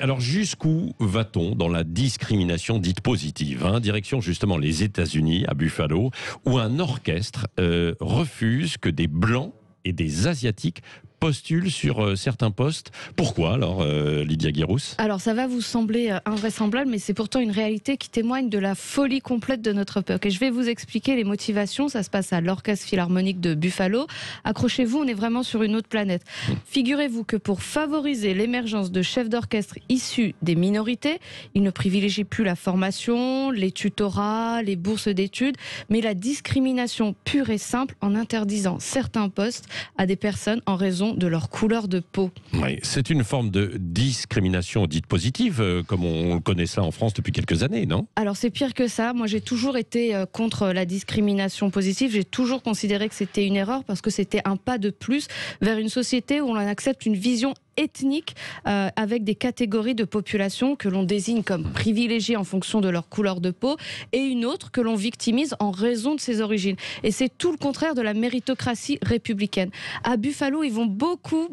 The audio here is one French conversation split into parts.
alors jusqu'où va-t-on dans la discrimination dite positive, direction justement les États-Unis, à Buffalo, où un orchestre refuse que des Blancs et des Asiatiques postulent sur certains postes. Pourquoi alors, Lydia Guirous? Alors ça va vous sembler invraisemblable, mais c'est pourtant une réalité qui témoigne de la folie complète de notre peuple. Et je vais vous expliquer les motivations. Ça se passe à l'Orchestre Philharmonique de Buffalo. Accrochez-vous, on est vraiment sur une autre planète. Figurez-vous que pour favoriser l'émergence de chefs d'orchestre issus des minorités, ils ne privilégient plus la formation, les tutorats, les bourses d'études, mais la discrimination pure et simple en interdisant certains postes à des personnes en raison de leur couleur de peau. Oui, c'est une forme de discrimination dite positive, comme on connaît ça en France depuis quelques années, non? Alors c'est pire que ça. Moi j'ai toujours été contre la discrimination positive. J'ai toujours considéré que c'était une erreur parce que c'était un pas de plus vers une société où on accepte une vision ethnique avec des catégories de population que l'on désigne comme privilégiées en fonction de leur couleur de peau et une autre que l'on victimise en raison de ses origines. Et c'est tout le contraire de la méritocratie républicaine. À Buffalo, ils vont beaucoup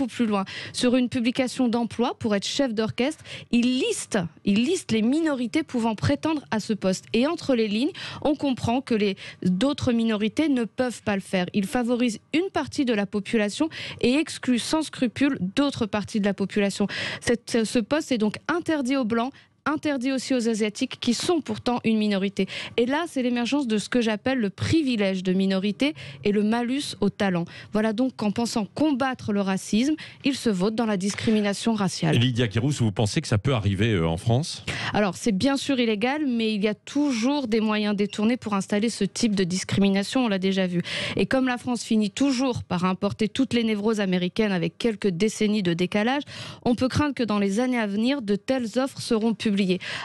plus loin. Sur une publication d'emploi pour être chef d'orchestre, ils listent les minorités pouvant prétendre à ce poste. Et entre les lignes, on comprend que d'autres minorités ne peuvent pas le faire. Ils favorisent une partie de la population et excluent sans scrupule d'autres parties de la population. Ce poste est donc interdit aux Blancs, interdit aussi aux Asiatiques qui sont pourtant une minorité. Et là, c'est l'émergence de ce que j'appelle le privilège de minorité et le malus au talent. Voilà donc qu'en pensant combattre le racisme, ils se votent dans la discrimination raciale. Lydia Guirous, vous pensez que ça peut arriver en France? Alors, c'est bien sûr illégal, mais il y a toujours des moyens détournés pour installer ce type de discrimination, on l'a déjà vu. Et comme la France finit toujours par importer toutes les névroses américaines avec quelques décennies de décalage, on peut craindre que dans les années à venir, de telles offres seront publiées.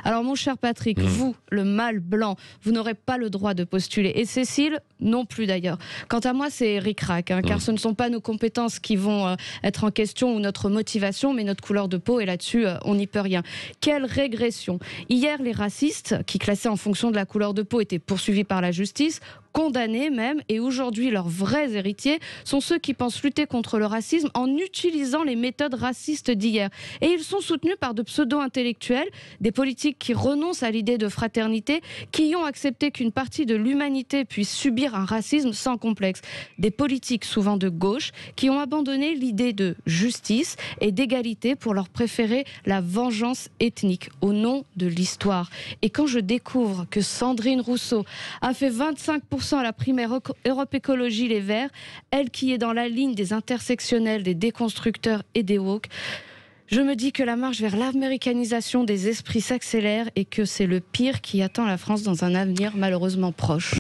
Alors mon cher Patrick, vous, le mâle blanc, vous n'aurez pas le droit de postuler. Et Cécile, non plus d'ailleurs. Quant à moi, c'est ric-rac, car ce ne sont pas nos compétences qui vont être en question ou notre motivation, mais notre couleur de peau, et là-dessus, on n'y peut rien. Quelle régression! Hier, les racistes, qui classaient en fonction de la couleur de peau, étaient poursuivis par la justice, condamnés même, et aujourd'hui leurs vrais héritiers sont ceux qui pensent lutter contre le racisme en utilisant les méthodes racistes d'hier. Et ils sont soutenus par de pseudo-intellectuels, des politiques qui renoncent à l'idée de fraternité, qui ont accepté qu'une partie de l'humanité puisse subir un racisme sans complexe. Des politiques souvent de gauche qui ont abandonné l'idée de justice et d'égalité pour leur préférer la vengeance ethnique au nom de l'histoire. Et quand je découvre que Sandrine Rousseau a fait 25% à la primaire Europe Écologie Les Verts, elle qui est dans la ligne des intersectionnels, des déconstructeurs et des woke, je me dis que la marche vers l'américanisation des esprits s'accélère et que c'est le pire qui attend la France dans un avenir malheureusement proche.